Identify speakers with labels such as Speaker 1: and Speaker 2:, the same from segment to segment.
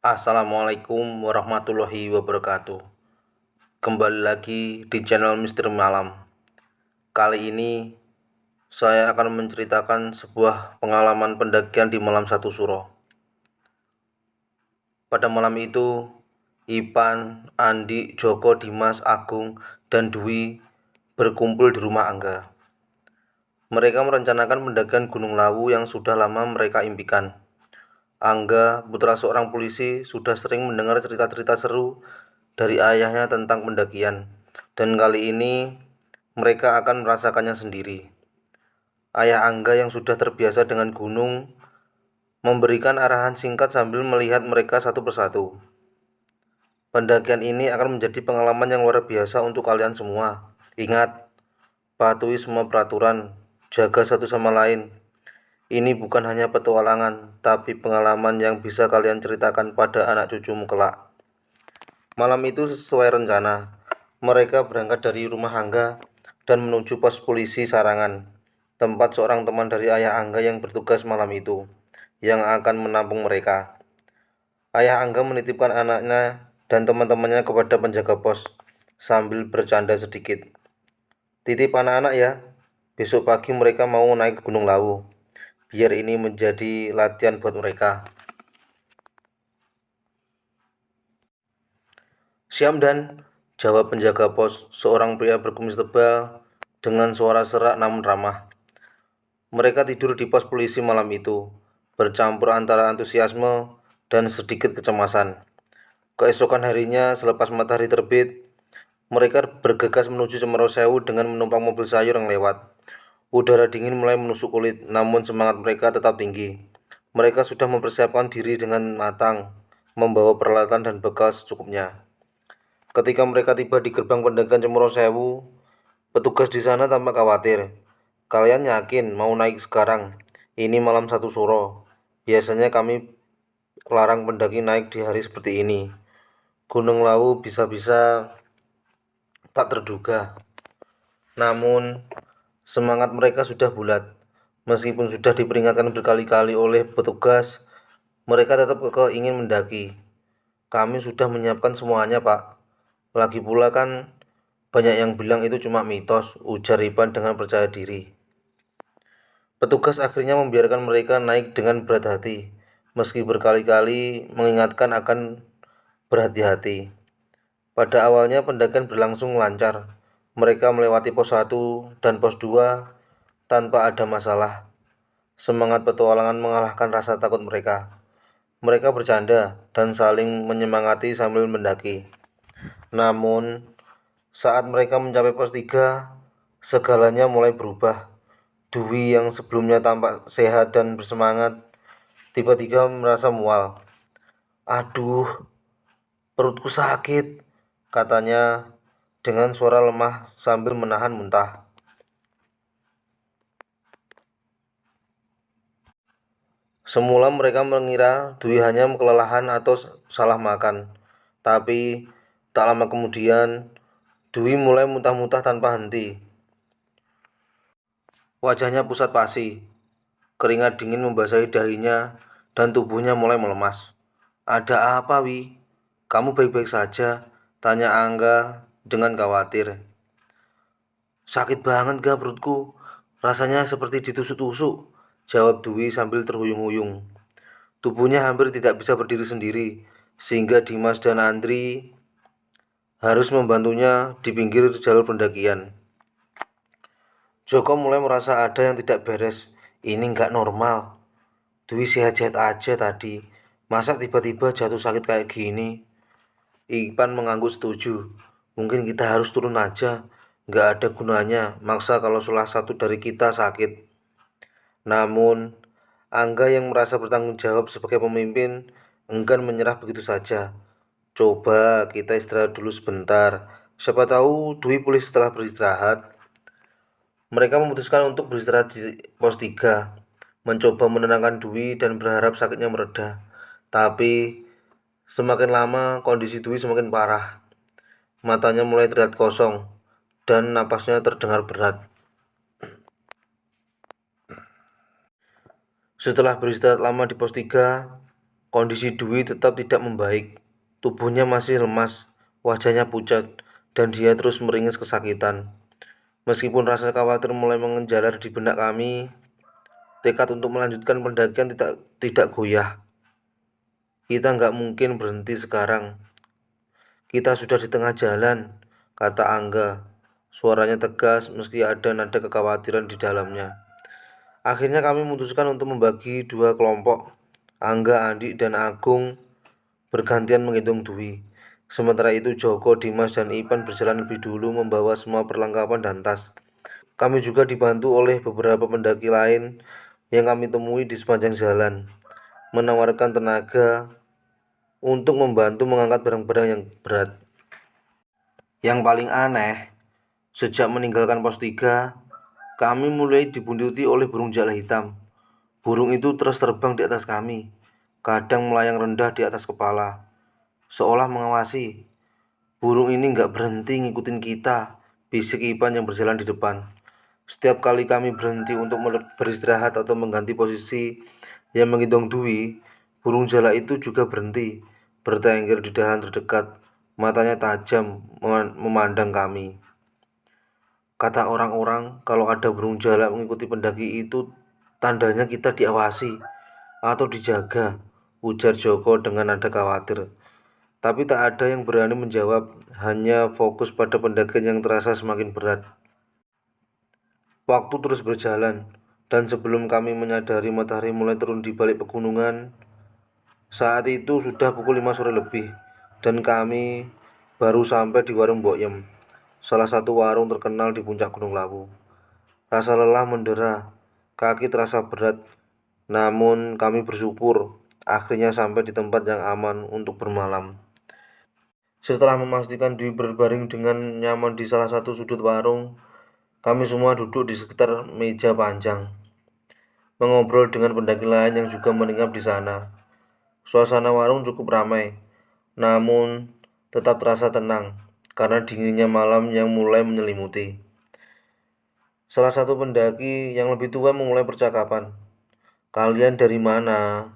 Speaker 1: Assalamualaikum warahmatullahi wabarakatuh. Kembali lagi di channel Misteri Malam. Kali ini saya akan menceritakan sebuah pengalaman pendakian di malam satu suro. Pada malam itu, Ipan, Andi, Joko, Dimas, Agung, dan Dwi berkumpul di rumah Angga. Mereka merencanakan pendakian Gunung Lawu yang sudah lama mereka impikan. Angga, putra seorang polisi, sudah sering mendengar cerita-cerita seru dari ayahnya tentang pendakian, dan kali ini mereka akan merasakannya sendiri. Ayah Angga yang sudah terbiasa dengan gunung memberikan arahan singkat sambil melihat mereka satu persatu. Pendakian ini akan menjadi pengalaman yang luar biasa untuk kalian semua. Ingat, patuhi semua peraturan, jaga satu sama lain. Ini bukan hanya petualangan, tapi pengalaman yang bisa kalian ceritakan pada anak cucumu kelak. Malam itu sesuai rencana, mereka berangkat dari rumah Angga dan menuju pos polisi Sarangan, tempat seorang teman dari ayah Angga yang bertugas malam itu, yang akan menampung mereka. Ayah Angga menitipkan anaknya dan teman-temannya kepada penjaga pos, sambil bercanda sedikit. Titip anak-anak ya, besok pagi mereka mau naik ke Gunung Lawu. Biar ini menjadi latihan buat mereka. Siap dan, jawab penjaga pos, seorang pria berkumis tebal dengan suara serak namun ramah. Mereka tidur di pos polisi malam itu, bercampur antara antusiasme dan sedikit kecemasan. Keesokan harinya, selepas matahari terbit, mereka bergegas menuju Semerosewu dengan menumpang mobil sayur yang lewat. Udara dingin mulai menusuk kulit, namun semangat mereka tetap tinggi. Mereka sudah mempersiapkan diri dengan matang, membawa peralatan dan bekal secukupnya. Ketika mereka tiba di gerbang pendakian Semerosewu, petugas di sana tampak khawatir. Kalian yakin mau naik sekarang? Ini malam satu suro. Biasanya kami larang pendaki naik di hari seperti ini. Gunung Lawu bisa-bisa tak terduga. Namun, semangat mereka sudah bulat. Meskipun sudah diperingatkan berkali-kali oleh petugas, mereka tetap kekeh ingin mendaki. Kami sudah menyiapkan semuanya, Pak. Lagi pula kan banyak yang bilang itu cuma mitos, ujar Ipan dengan percaya diri. Petugas akhirnya membiarkan mereka naik dengan berat hati, meski berkali-kali mengingatkan akan berhati-hati. Pada awalnya pendakian berlangsung lancar. Mereka melewati pos 1 dan pos 2 tanpa ada masalah. Semangat petualangan mengalahkan rasa takut mereka. Mereka bercanda dan saling menyemangati sambil mendaki. Namun, saat mereka mencapai pos 3, segalanya mulai berubah. Dwi yang sebelumnya tampak sehat dan bersemangat, tiba-tiba merasa mual. Aduh, perutku sakit, katanya dengan suara lemah sambil menahan muntah. Semula mereka mengira Dwi hanya kelelahan atau salah makan. Tapi tak lama kemudian, Dwi mulai muntah-muntah tanpa henti. Wajahnya pusat pasi, keringat dingin membasahi dahinya, dan tubuhnya mulai melemas. Ada apa, Wi? Kamu baik-baik saja? Tanya Angga dengan khawatir. Sakit banget gak perutku? Rasanya seperti ditusuk-tusuk, jawab Dwi sambil terhuyung-huyung. Tubuhnya hampir tidak bisa berdiri sendiri, sehingga Dimas dan Andri harus membantunya di pinggir jalur pendakian. Joko mulai merasa ada yang tidak beres. Ini nggak normal. Dwi sehat-sehat aja tadi. Masa tiba-tiba jatuh sakit kayak gini? Ipan mengangguk setuju. Mungkin kita harus turun aja. Nggak ada gunanya maksa kalau salah satu dari kita sakit. Namun, Angga yang merasa bertanggung jawab sebagai pemimpin enggan menyerah begitu saja. Coba kita istirahat dulu sebentar. Siapa tahu Dwi pulih setelah beristirahat. Mereka memutuskan untuk beristirahat di pos 3, mencoba menenangkan Dwi dan berharap sakitnya mereda. Tapi semakin lama kondisi Dwi semakin parah. Matanya mulai terlihat kosong dan napasnya terdengar berat. Setelah beristirahat lama di pos 3, Kondisi Dwi tetap tidak membaik. Tubuhnya masih lemas, wajahnya pucat, dan dia terus meringis kesakitan. Meskipun rasa khawatir mulai menjalar di benak kami, tekad untuk melanjutkan pendakian tidak goyah. Kita nggak mungkin berhenti sekarang. Kita sudah di tengah jalan, kata Angga. Suaranya tegas meski ada nada kekhawatiran di dalamnya. Akhirnya kami memutuskan untuk membagi dua kelompok. Angga, Andi, dan Agung bergantian menghitung Dwi. Sementara itu Joko, Dimas, dan Ipan berjalan lebih dulu membawa semua perlengkapan dan tas. Kami juga dibantu oleh beberapa pendaki lain yang kami temui di sepanjang jalan, menawarkan tenaga untuk membantu mengangkat barang-barang yang berat. Yang paling aneh, sejak meninggalkan pos 3, kami mulai dibuntuti oleh burung jala hitam. Burung itu terus terbang di atas kami, kadang melayang rendah di atas kepala, seolah mengawasi. Burung ini nggak berhenti ngikutin kita, bisik Ipan yang berjalan di depan. Setiap kali kami berhenti untuk beristirahat atau mengganti posisi yang menghitung Dwi, burung jala itu juga berhenti, bertengger di dahan terdekat, matanya tajam memandang kami. Kata orang-orang, kalau ada burung jalak mengikuti pendaki itu, tandanya kita diawasi atau dijaga, ujar Joko dengan nada khawatir. Tapi tak ada yang berani menjawab, hanya fokus pada pendakian yang terasa semakin berat. Waktu terus berjalan, dan sebelum kami menyadari matahari mulai turun di balik pegunungan, saat itu sudah pukul 5 sore lebih, dan kami baru sampai di warung Mbok Yem, salah satu warung terkenal di puncak Gunung Lawu. Rasa lelah mendera, kaki terasa berat, namun kami bersyukur akhirnya sampai di tempat yang aman untuk bermalam. Setelah memastikan Dwi berbaring dengan nyaman di salah satu sudut warung, kami semua duduk di sekitar meja panjang, mengobrol dengan pendaki lain yang juga menginap di sana. Suasana warung cukup ramai, namun tetap terasa tenang karena dinginnya malam yang mulai menyelimuti. Salah satu pendaki yang lebih tua memulai percakapan. Kalian dari mana?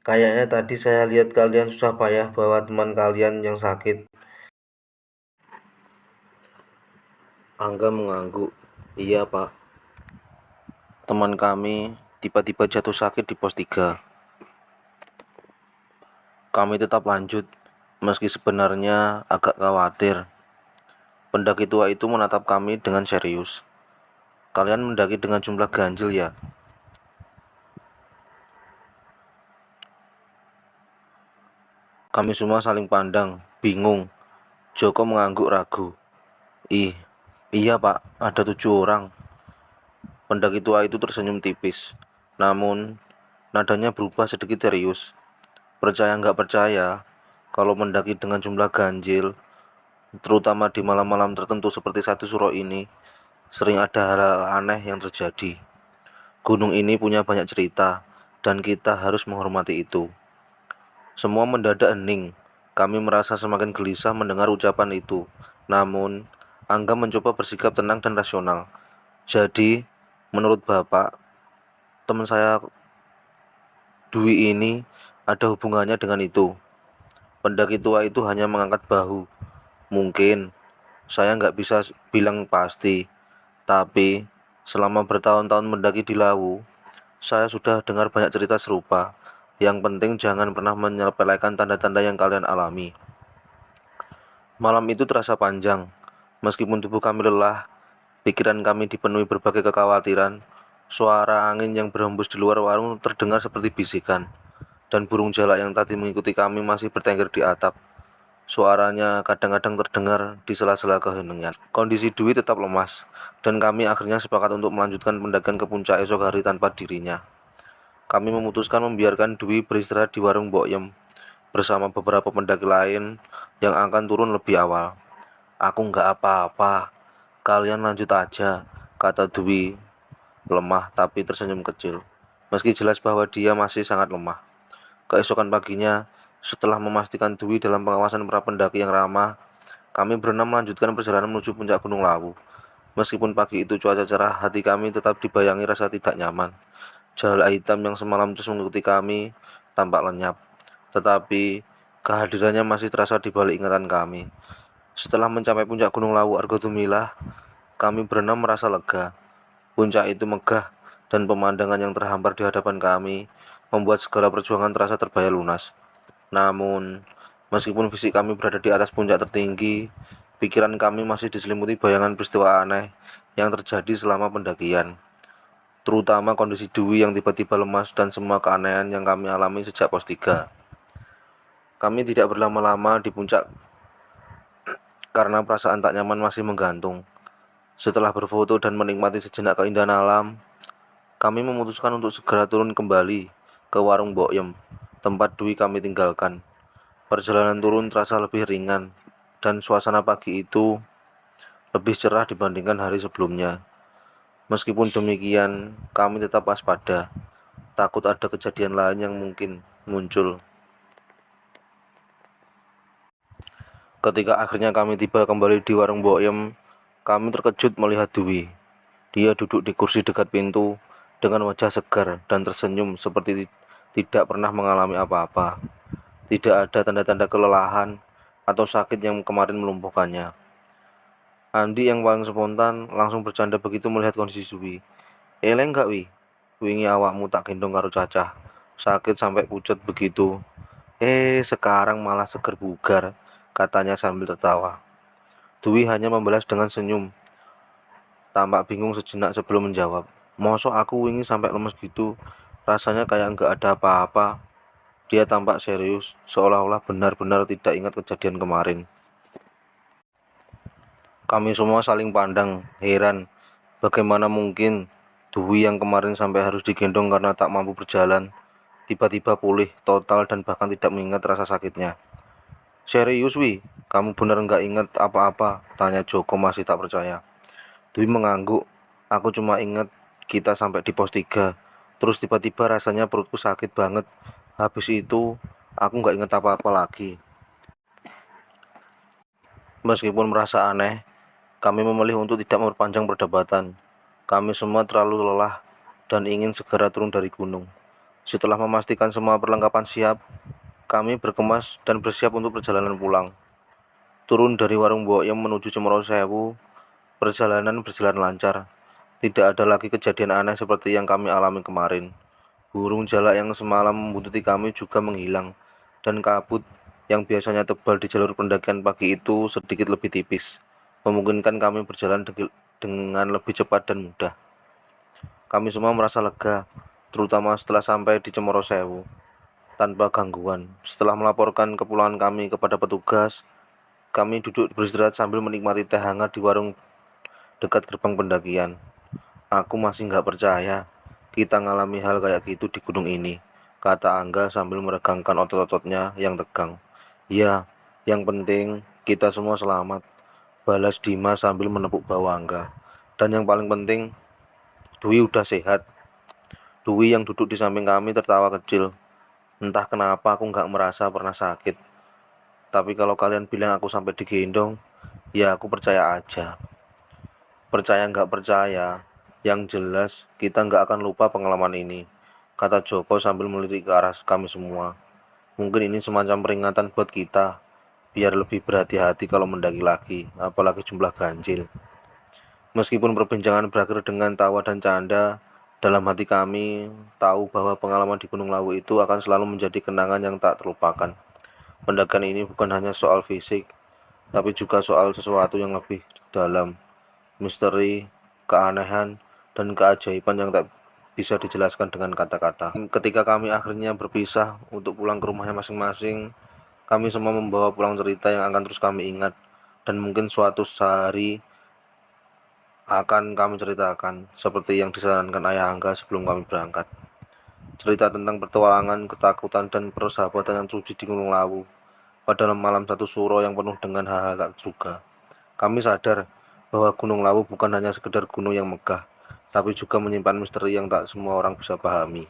Speaker 1: Kayaknya tadi saya lihat kalian susah payah bawa teman kalian yang sakit. Angga mengangguk. Iya pak, teman kami tiba-tiba jatuh sakit di pos 3. Kami tetap lanjut, meski sebenarnya agak khawatir. Pendaki tua itu menatap kami dengan serius. Kalian mendaki dengan jumlah ganjil ya? Kami semua saling pandang, bingung. Joko mengangguk ragu. Iya pak, ada 7 orang. Pendaki tua itu tersenyum tipis, namun nadanya berubah sedikit serius. Percaya nggak percaya, kalau mendaki dengan jumlah ganjil, terutama di malam-malam tertentu seperti satu suro ini, sering ada hal-hal aneh yang terjadi. Gunung ini punya banyak cerita, dan kita harus menghormati itu. Semua mendadak hening. Kami merasa semakin gelisah mendengar ucapan itu. Namun, Angga mencoba bersikap tenang dan rasional. Jadi, menurut Bapak, teman saya Dwi ini ada hubungannya dengan itu. Pendaki tua itu hanya mengangkat bahu. Mungkin, saya nggak bisa bilang pasti. Tapi, selama bertahun-tahun mendaki di Lawu, saya sudah dengar banyak cerita serupa. Yang penting jangan pernah menyepelekan tanda-tanda yang kalian alami. Malam itu terasa panjang. Meskipun tubuh kami lelah, pikiran kami dipenuhi berbagai kekhawatiran. Suara angin yang berhembus di luar warung terdengar seperti bisikan. Dan burung jalak yang tadi mengikuti kami masih bertengger di atap. Suaranya kadang-kadang terdengar di sela-sela keheningan. Kondisi Dwi tetap lemas, dan kami akhirnya sepakat untuk melanjutkan pendakian ke puncak esok hari tanpa dirinya. Kami memutuskan membiarkan Dwi beristirahat di warung Mbok Yem bersama beberapa pendaki lain yang akan turun lebih awal. Aku nggak apa-apa, kalian lanjut aja, kata Dwi, lemah tapi tersenyum kecil. Meski jelas bahwa dia masih sangat lemah. Keesokan paginya, setelah memastikan Dwi dalam pengawasan para pendaki yang ramah, kami berenam melanjutkan perjalanan menuju puncak Gunung Lawu. Meskipun pagi itu cuaca cerah, hati kami tetap dibayangi rasa tidak nyaman. Jalak hitam yang semalam terus mengikuti kami tampak lenyap. tetapi kehadirannya masih terasa di balik ingatan kami. Setelah mencapai puncak Gunung Lawu Argotumilah, kami berenam merasa lega. Puncak itu megah dan pemandangan yang terhampar di hadapan kami membuat segala perjuangan terasa terbayar lunas. Namun, meskipun fisik kami berada di atas puncak tertinggi, pikiran kami masih diselimuti bayangan peristiwa aneh yang terjadi selama pendakian. Terutama kondisi Dwi yang tiba-tiba lemas dan semua keanehan yang kami alami sejak pos 3. Kami tidak berlama-lama di puncak karena perasaan tak nyaman masih menggantung. Setelah berfoto dan menikmati sejenak keindahan alam, kami memutuskan untuk segera turun kembali ke warung Mbok Yem, tempat Dwi kami tinggalkan. Perjalanan turun terasa lebih ringan, dan suasana pagi itu lebih cerah dibandingkan hari sebelumnya. Meskipun demikian, kami tetap waspada, takut ada kejadian lain yang mungkin muncul. Ketika akhirnya kami tiba kembali di warung Mbok Yem, kami terkejut melihat Dwi. Dia duduk di kursi dekat pintu dengan wajah segar dan tersenyum seperti tidak pernah mengalami apa-apa. Tidak ada tanda-tanda kelelahan atau sakit yang kemarin melumpuhkannya. Andi yang paling spontan langsung bercanda begitu melihat kondisi Dwi. Eleng gak wi? Wingi awakmu tak gendong karo Cacah. Sakit sampai pucet begitu. Sekarang malah seger bugar, katanya sambil tertawa. Dwi hanya membalas dengan senyum, tampak bingung sejenak sebelum menjawab. Mosok aku wingi sampai lemes gitu, rasanya kayak nggak ada apa-apa. Dia tampak serius, seolah-olah benar-benar tidak ingat kejadian kemarin. Kami semua saling pandang, heran. Bagaimana mungkin Dwi yang kemarin sampai harus digendong karena tak mampu berjalan, tiba-tiba pulih total dan bahkan tidak mengingat rasa sakitnya. Serius wi, kamu benar nggak ingat apa-apa? Tanya Joko masih tak percaya. Dwi mengangguk. Aku cuma ingat kita sampai di pos 3. Terus tiba-tiba rasanya perutku sakit banget. Habis itu aku nggak ingat apa-apa lagi. Meskipun merasa aneh, kami memilih untuk tidak memperpanjang perdebatan. Kami semua terlalu lelah dan ingin segera turun dari gunung. Setelah memastikan semua perlengkapan siap, kami berkemas dan bersiap untuk perjalanan pulang. Turun dari warung Mbok yang menuju Cemorosewu, perjalanan berjalan lancar. Tidak ada lagi kejadian aneh seperti yang kami alami kemarin. Burung jalak yang semalam membuntuti kami juga menghilang, dan kabut yang biasanya tebal di jalur pendakian pagi itu sedikit lebih tipis, memungkinkan kami berjalan dengan lebih cepat dan mudah. Kami semua merasa lega, terutama setelah sampai di Cemorosewu tanpa gangguan. Setelah melaporkan kepulangan kami kepada petugas, kami duduk beristirahat sambil menikmati teh hangat di warung dekat gerbang pendakian. Aku masih nggak percaya kita ngalami hal kayak gitu di gunung ini, kata Angga sambil meregangkan otot-ototnya yang tegang. Ya, yang penting kita semua selamat, balas Dimas sambil menepuk bahu Angga. Dan yang paling penting, Dwi udah sehat. Dwi yang duduk di samping kami tertawa kecil. Entah kenapa aku nggak merasa pernah sakit. Tapi kalau kalian bilang aku sampai digendong, ya aku percaya aja. Percaya nggak percaya, yang jelas kita nggak akan lupa pengalaman ini, kata Joko sambil melirik ke arah kami semua. Mungkin ini semacam peringatan buat kita, biar lebih berhati-hati kalau mendaki lagi, apalagi jumlah ganjil. Meskipun perbincangan berakhir dengan tawa dan canda, dalam hati kami tahu bahwa pengalaman di Gunung Lawu itu akan selalu menjadi kenangan yang tak terlupakan. Pendakian ini bukan hanya soal fisik, tapi juga soal sesuatu yang lebih dalam, misteri, keanehan, dan keajaiban yang tak bisa dijelaskan dengan kata-kata. Ketika kami akhirnya berpisah untuk pulang ke rumahnya masing-masing, kami semua membawa pulang cerita yang akan terus kami ingat, dan mungkin suatu hari akan kami ceritakan, seperti yang disarankan Ayah Angga sebelum kami berangkat. Cerita tentang petualangan, ketakutan, dan persahabatan yang suci di Gunung Lawu pada malam satu suro yang penuh dengan hal-hal tak terduga. Kami sadar bahwa Gunung Lawu bukan hanya sekedar gunung yang megah, tapi juga menyimpan misteri yang tak semua orang bisa pahami.